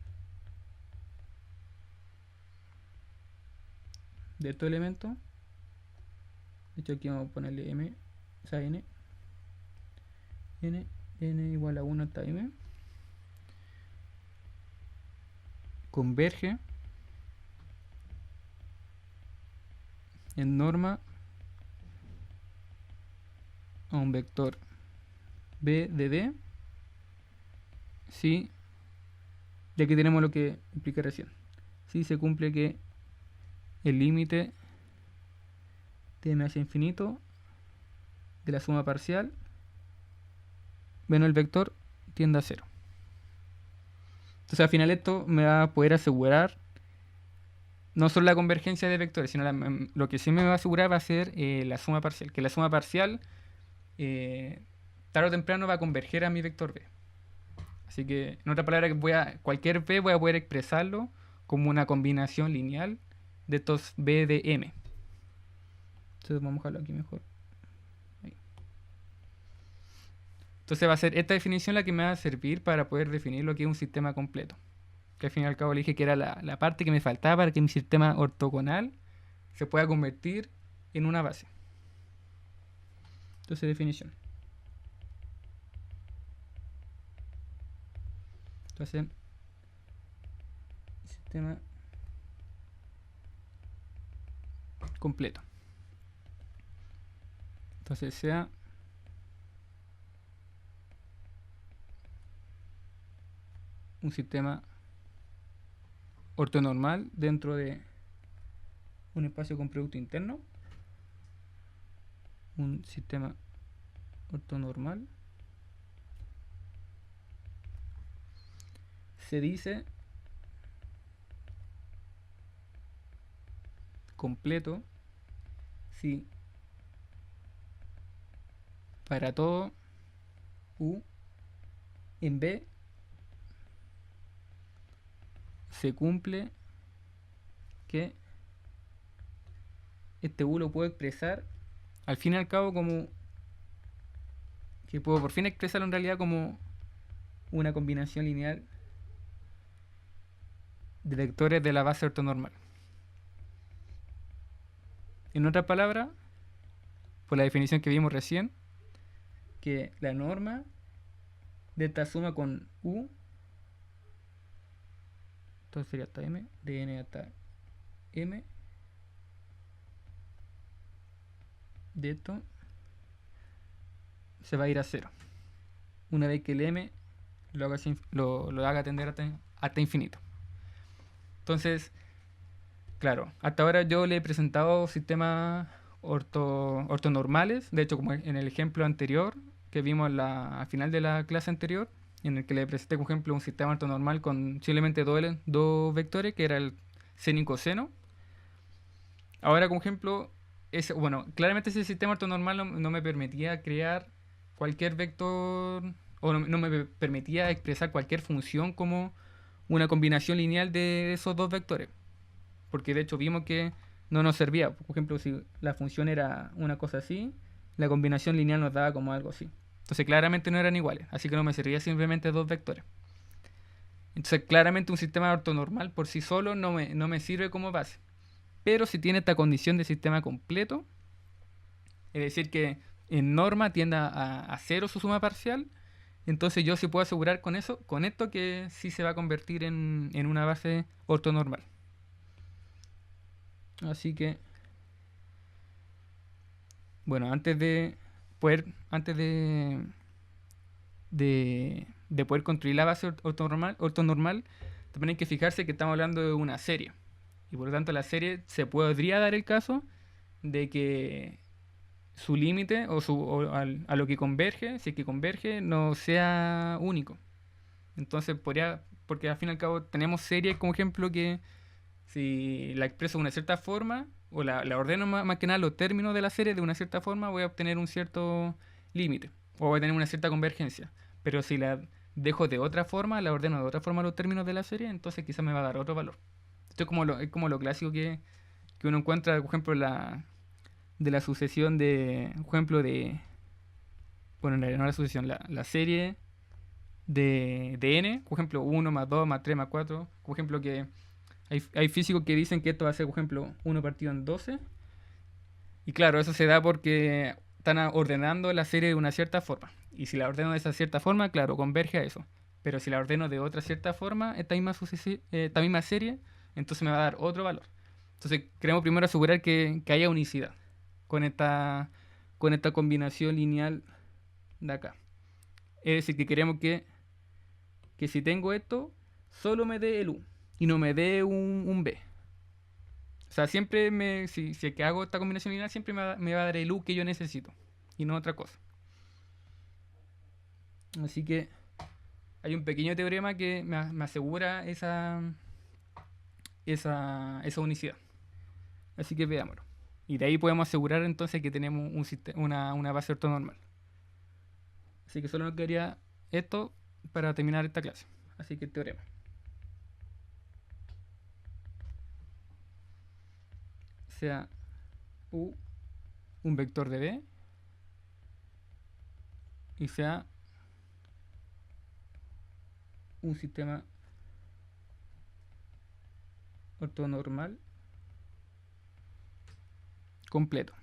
de estos elementos, de hecho aquí vamos a ponerle m, o sea n igual a 1 hasta m, converge en norma a un vector b de d, si, y aquí tenemos lo que expliqué recién, si se cumple que el límite de m hacia infinito de la suma parcial menos el vector tiende a 0. Entonces al final esto me va a poder asegurar no solo la convergencia de vectores, sino lo que sí me va a asegurar va a ser la suma parcial. Que la suma parcial tarde o temprano va a converger a mi vector b. Así que, en otra palabra, cualquier b voy a poder expresarlo como una combinación lineal de estos b de m. Entonces vamos a dejarlo aquí mejor. Ahí. Entonces va a ser esta definición la que me va a servir para poder definir lo que es un sistema completo. Que al fin y al cabo le dije que era la parte que me faltaba para que mi sistema ortogonal se pueda convertir en una base. Entonces, definición. Entonces, sistema completo. Entonces, sea un sistema ortonormal dentro de un espacio con producto interno. Un sistema ortonormal se dice completo si para todo U en B se cumple que este U lo puedo expresar al fin y al cabo como que puedo por fin expresarlo en realidad como una combinación lineal de vectores de la base ortonormal. En otras palabras, por la definición que vimos recién, que la norma de esta suma con U, entonces sería hasta M, de N hasta M, de esto se va a ir a 0. Una vez que el M lo haga tender hasta infinito. Entonces, claro, hasta ahora yo le he presentado sistemas ortonormales. De hecho, como en el ejemplo anterior que vimos al final de la clase anterior, en el que le presenté, por ejemplo, un sistema ortonormal con simplemente dos vectores, que era el seno y coseno. Ahora, como ejemplo, claramente ese sistema ortonormal no me permitía crear cualquier vector o no me permitía expresar cualquier función como una combinación lineal de esos dos vectores. Porque de hecho vimos que no nos servía. Por ejemplo, si la función era una cosa así, la combinación lineal nos daba como algo así. Entonces claramente no eran iguales, así que no me servía simplemente dos vectores. Entonces claramente un sistema ortonormal por sí solo no me sirve como base. Pero si tiene esta condición de sistema completo, es decir que en norma tienda a cero su suma parcial, entonces yo sí puedo asegurar con eso, con esto que sí se va a convertir en una base ortonormal. Así que, bueno, antes de poder construir la base ortonormal, también hay que fijarse que estamos hablando de una serie. Y por lo tanto la serie se podría dar el caso de que su límite a lo que converge, si es que converge, no sea único. Entonces porque al fin y al cabo tenemos series como ejemplo que si la expreso de una cierta forma, o la ordeno más que nada los términos de la serie de una cierta forma, voy a obtener un cierto límite, o voy a tener una cierta convergencia. Pero si la dejo de otra forma, la ordeno de otra forma los términos de la serie, entonces quizás me va a dar otro valor. Esto es como lo clásico que uno encuentra, por ejemplo, de la sucesión por ejemplo, bueno, en realidad no la sucesión, la serie de n, por ejemplo, 1 más 2 más 3 más 4, por ejemplo, que hay físicos que dicen que esto va a ser, por ejemplo, 1 partido en 12. Y claro, eso se da porque están ordenando la serie de una cierta forma. Y si la ordeno de esa cierta forma, claro, converge a eso. Pero si la ordeno de otra cierta forma, esta misma serie, entonces me va a dar otro valor. Entonces queremos primero asegurar que haya unicidad con esta combinación lineal de acá. Es decir, que queremos que si tengo esto, solo me dé el U y no me dé un B. O sea, si es que hago esta combinación lineal, siempre me va a dar el U que yo necesito y no otra cosa. Así que hay un pequeño teorema que me asegura esa unicidad. Así que veámoslo. Y de ahí podemos asegurar entonces que tenemos una base ortonormal. Así que solo nos quedaría esto para terminar esta clase. Así que el teorema. Sea U un vector de B y sea un sistema ortonormal completo.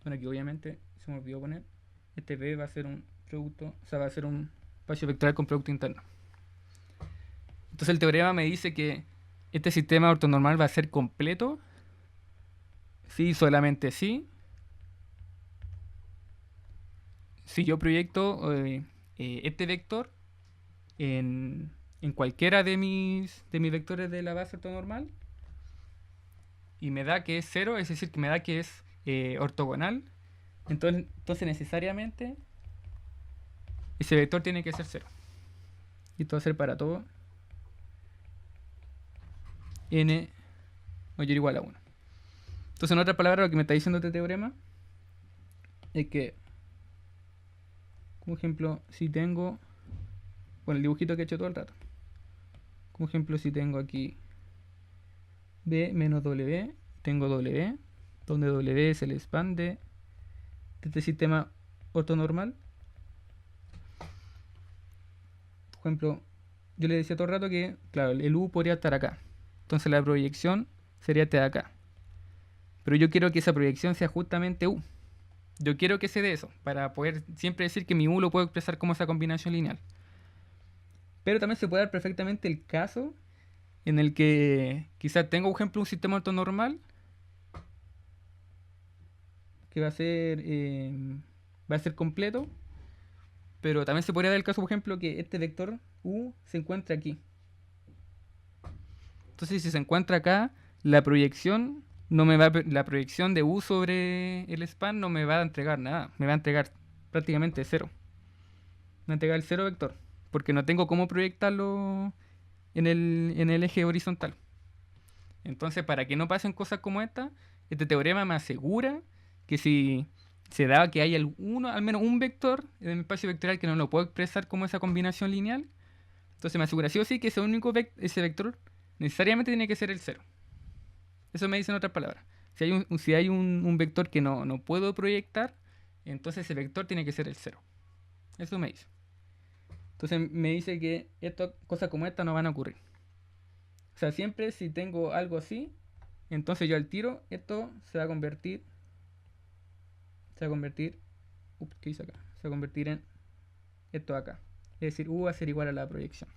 Bueno, aquí obviamente se me olvidó poner, este B va a ser un producto, o sea, va a ser un espacio vectorial con producto interno. Entonces el teorema me dice que este sistema ortonormal va a ser completo si solamente si yo proyecto este vector en cualquiera de mis vectores de la base ortonormal y me da que es cero, es decir, que me da que es ortogonal, entonces necesariamente ese vector tiene que ser cero. Y esto va a ser para todo n mayor o igual a 1. Entonces, en otras palabras, lo que me está diciendo este teorema es que, como ejemplo, si tengo, bueno, el dibujito que he hecho todo el rato, como ejemplo, si tengo aquí B menos W, tengo W, donde W es el span de este sistema ortonormal. Por ejemplo, yo le decía todo el rato que, claro, el U podría estar acá. Entonces la proyección sería este de acá. Pero yo quiero que esa proyección sea justamente U. Yo quiero que se dé eso, para poder siempre decir que mi U lo puedo expresar como esa combinación lineal. Pero también se puede dar perfectamente el caso en el que quizás tengo, por ejemplo, un sistema ortonormal que va a ser completo, pero también se podría dar el caso, por ejemplo, que este vector U se encuentra aquí. Entonces, si se encuentra acá, la proyección la proyección de U sobre el span no me va a entregar nada, me va a entregar prácticamente cero. Me va a entregar el cero vector, porque no tengo cómo proyectarlo en el eje horizontal. Entonces, para que no pasen cosas como esta, este teorema me asegura que si se da que hay al menos un vector en el espacio vectorial que no lo puedo expresar como esa combinación lineal. Entonces me asegura sí o sí que ese vector necesariamente tiene que ser el cero. Eso me dice en otras palabras. Si hay un vector que no puedo proyectar, entonces ese vector tiene que ser el cero. Eso me dice. Entonces me dice que cosas como esta no van a ocurrir. O sea, siempre si tengo algo así, entonces yo al tiro, esto se va a convertir. ¿Qué hice acá? Se va a convertir en esto acá. Es decir, U va a ser igual a la proyección.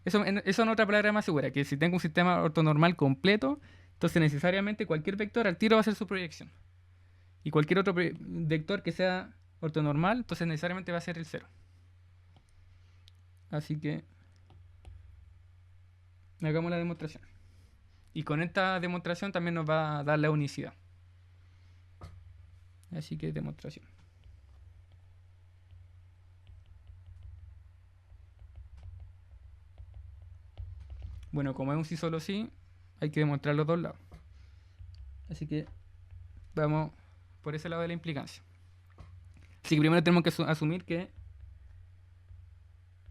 Eso en otra palabra más segura, que si tengo un sistema ortonormal completo, entonces necesariamente cualquier vector al tiro va a ser su proyección. Y cualquier otro vector que sea ortonormal, entonces necesariamente va a ser el cero. Así que hagamos la demostración. Y con esta demostración también nos va a dar la unicidad. Así que demostración. Bueno, como es un sí solo sí, hay que demostrar los dos lados. Así que vamos por ese lado de la implicancia. Así que primero tenemos que asumir que...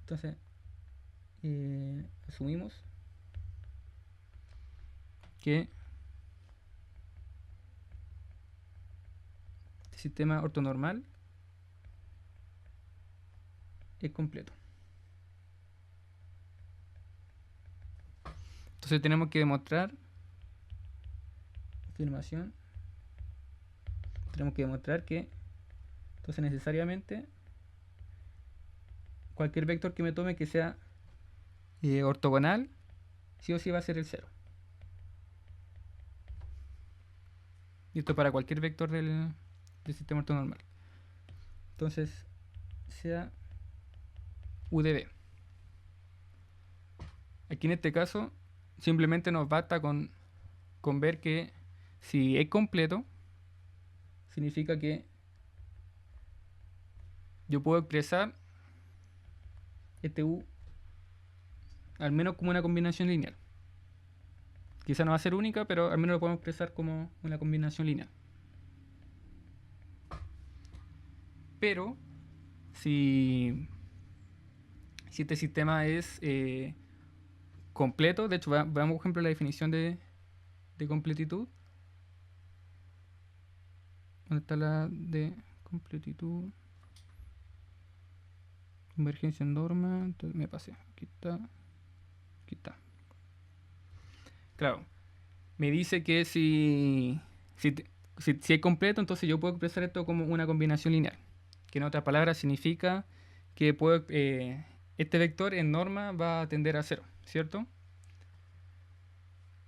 Entonces, asumimos que este sistema ortonormal es completo. Entonces tenemos que demostrar, afirmación, tenemos que demostrar que, entonces necesariamente, cualquier vector que me tome que sea ortogonal, sí o sí va a ser el cero. Y esto para cualquier vector del sistema ortonormal. Entonces, sea U de B. Aquí en este caso, simplemente nos basta con ver que si es completo, significa que yo puedo expresar este U al menos como una combinación lineal. Quizá no va a ser única, pero al menos lo podemos expresar como una combinación lineal. Pero si este sistema es completo, de hecho veamos por ejemplo la definición de completitud. ¿Dónde está la de completitud? Convergencia en norma. Entonces me pasé. Aquí está. Claro. Me dice que si es completo, entonces yo puedo expresar esto como una combinación lineal. Que en otras palabras significa que este vector en norma va a tender a cero, ¿cierto?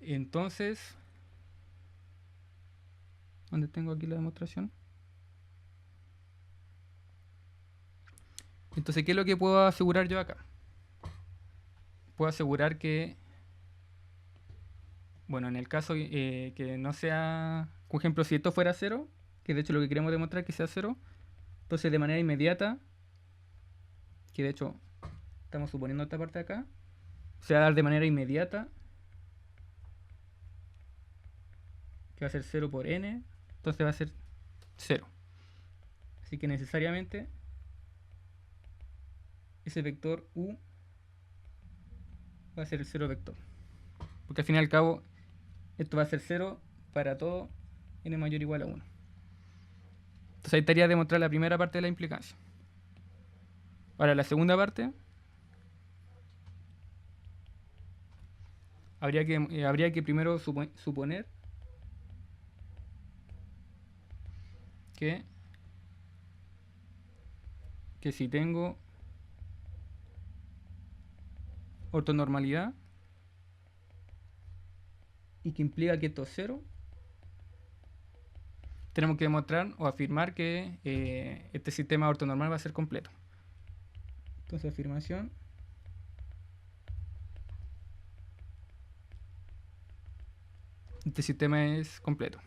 Entonces, ¿dónde tengo aquí la demostración? Entonces, ¿qué es lo que puedo asegurar yo acá? Puedo asegurar que, bueno, en el caso que no sea, por ejemplo, si esto fuera cero, que de hecho lo que queremos demostrar es que sea cero, entonces de manera inmediata, que de hecho estamos suponiendo esta parte de acá, se va a dar de manera inmediata, que va a ser 0 por n, entonces va a ser 0. Así que necesariamente ese vector u va a ser el 0 vector. Porque al fin y al cabo, esto va a ser 0 para todo n mayor o igual a 1. Entonces ahí estaría demostrar la primera parte de la implicancia. Ahora la segunda parte, habría que primero suponer que si tengo ortonormalidad y que implica que esto es 0, tenemos que demostrar o afirmar que este sistema ortonormal va a ser completo. Entonces afirmación, este sistema es completo.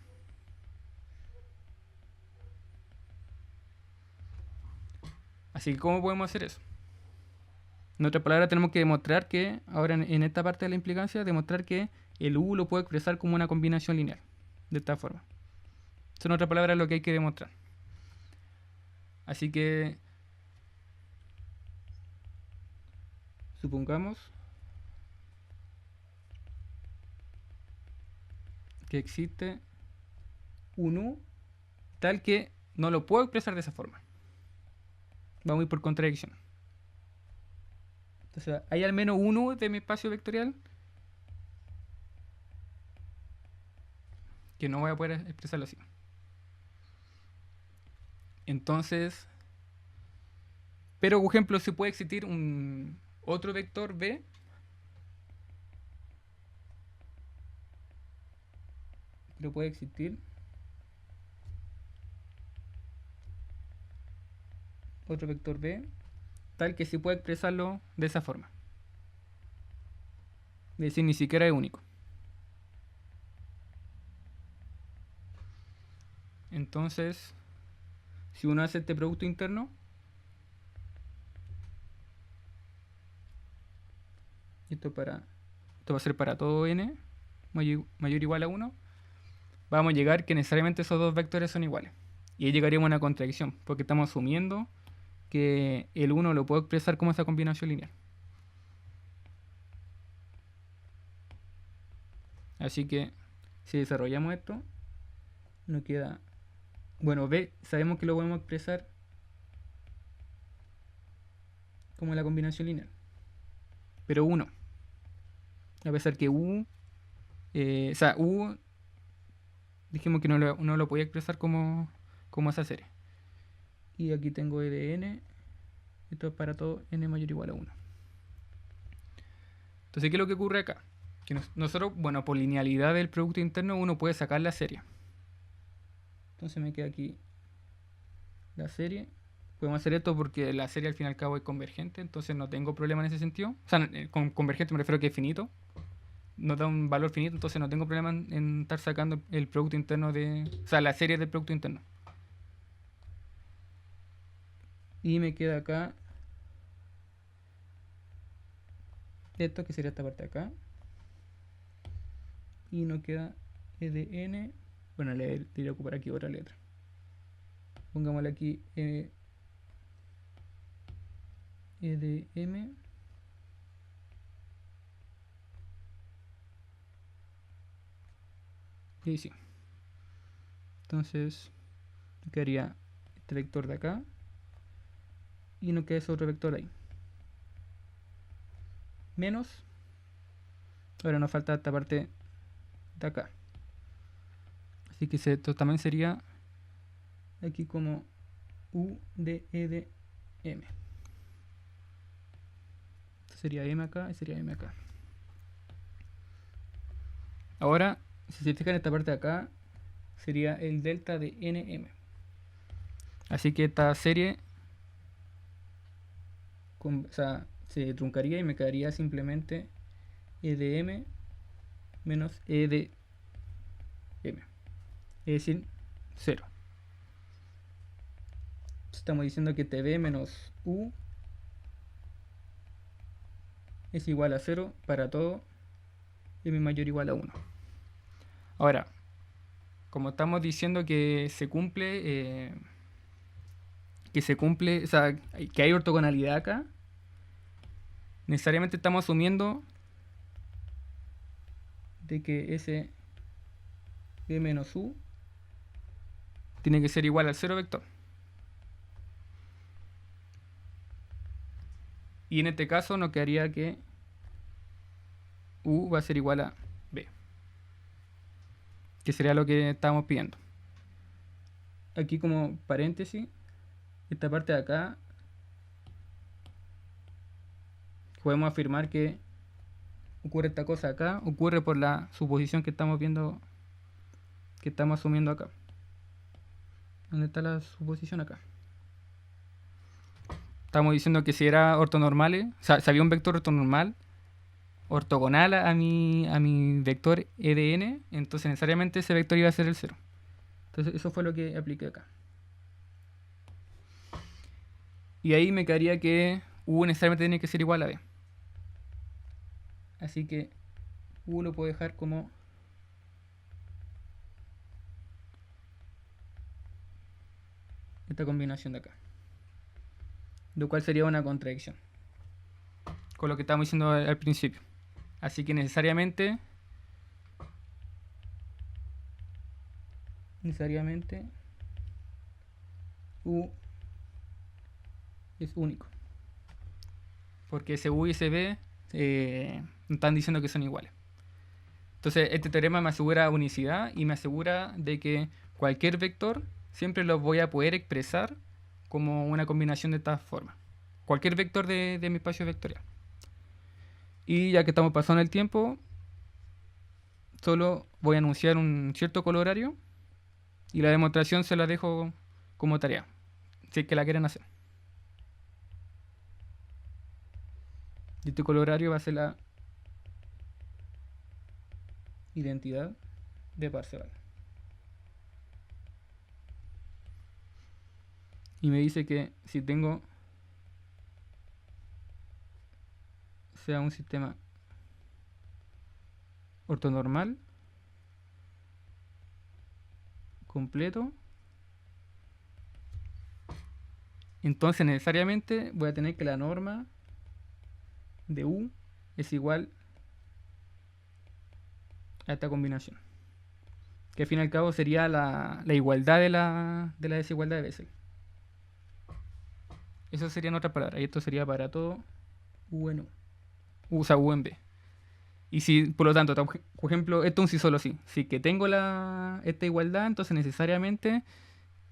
Así que ¿cómo podemos hacer eso? En otras palabras, tenemos que demostrar que, ahora en esta parte de la implicancia, demostrar que el U lo puedo expresar como una combinación lineal. De esta forma. Eso en otras palabras es lo que hay que demostrar. Así que supongamos que existe un u tal que no lo puedo expresar de esa forma. Vamos a ir por contradicción. Entonces, hay al menos un u de mi espacio vectorial que no voy a poder expresarlo así. Entonces, pero por ejemplo, si puede existir un otro vector b, pero puede existir otro vector b tal que sí puede expresarlo de esa forma. Es decir, ni siquiera es único. Entonces, si uno hace este producto interno, esto va a ser para todo n mayor o igual a 1, vamos a llegar que necesariamente esos dos vectores son iguales. Y ahí llegaríamos a una contradicción, porque estamos asumiendo que el 1 lo puedo expresar como esa combinación lineal. Así que si desarrollamos esto, nos queda... Bueno, b sabemos que lo podemos expresar como la combinación lineal. Pero 1. A pesar que u... o sea, u... Dijimos que no lo podía expresar como esa serie. Y aquí tengo e de n. Esto es para todo n mayor o igual a 1. Entonces, ¿qué es lo que ocurre acá? Que nosotros, bueno, por linealidad del producto interno, uno puede sacar la serie. Entonces me queda aquí la serie. Podemos hacer esto porque la serie al fin y al cabo es convergente, entonces no tengo problema en ese sentido. O sea, con convergente me refiero a que es finito. Nos da un valor finito, entonces no tengo problema en estar sacando el producto interno de... O sea, la serie del producto interno. Y me queda acá esto, que sería esta parte de acá. Y nos queda e de n. Bueno, le iré a ocupar aquí otra letra. Pongámosle aquí e de m. Y ahí sí. Entonces, quedaría este vector de acá. Y nos queda ese otro vector ahí. Menos. Ahora nos falta esta parte de acá. Así que esto también sería aquí como u de e de m. Esto sería m acá y sería m acá. Ahora, si se fijan, esta parte de acá sería el delta de nm. Así que esta serie se truncaría y me quedaría simplemente e de m menos e de m. Es decir, 0. Estamos diciendo que tb menos u es igual a 0 para todo m mayor o igual a 1. Ahora, como estamos diciendo que se cumple, o sea, que hay ortogonalidad acá, necesariamente estamos asumiendo de que ese b menos u tiene que ser igual al 0 vector. Y en este caso nos quedaría que u va a ser igual a b, que sería lo que estábamos pidiendo. Aquí como paréntesis, esta parte de acá, podemos afirmar que ocurre esta cosa acá, ocurre por la suposición que estamos viendo, que estamos asumiendo acá. ¿Dónde está la suposición acá? Estamos diciendo que si era ortonormales, o sea, si había un vector ortonormal ortogonal a mi vector e de n, entonces necesariamente ese vector iba a ser el 0. Entonces eso fue lo que apliqué acá. Y ahí me quedaría que u necesariamente tiene que ser igual a b. Así que u lo puedo dejar como esta combinación de acá. lo cual sería una contradicción con lo que estábamos diciendo al principio. Así que necesariamente U es único. Porque ese U y ese B están diciendo que son iguales. Entonces este teorema me asegura unicidad y me asegura de que cualquier vector siempre lo voy a poder expresar como una combinación de estas formas. Cualquier vector de mi espacio vectorial. Y ya que estamos pasando el tiempo, solo voy a anunciar un cierto colorario y la demostración se la dejo como tarea, si es que la quieren hacer. Y este colorario va a ser la identidad de Parseval. Y me dice que si tengo sea un sistema ortonormal completo, entonces necesariamente voy a tener que la norma de U es igual a esta combinación, que al fin y al cabo sería la igualdad de la desigualdad de Bessel. Eso sería en otras palabras, y esto sería para todo U en U. O sea, U en B. Y si, por lo tanto, por ejemplo, esto es un sí solo sí. Si que tengo esta igualdad, entonces necesariamente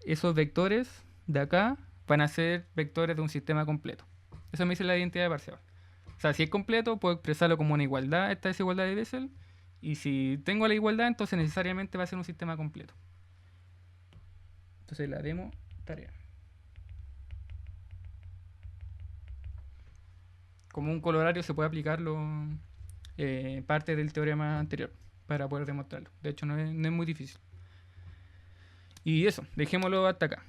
esos vectores de acá van a ser vectores de un sistema completo. Eso me dice la identidad de Parseval. O sea, si es completo, puedo expresarlo como una igualdad, esta desigualdad de Bessel. Y si tengo la igualdad, entonces necesariamente va a ser un sistema completo. Entonces la demo tarea. Como un colorario se puede aplicarlo parte del teorema anterior para poder demostrarlo. De hecho, no es muy difícil. Y eso, dejémoslo hasta acá.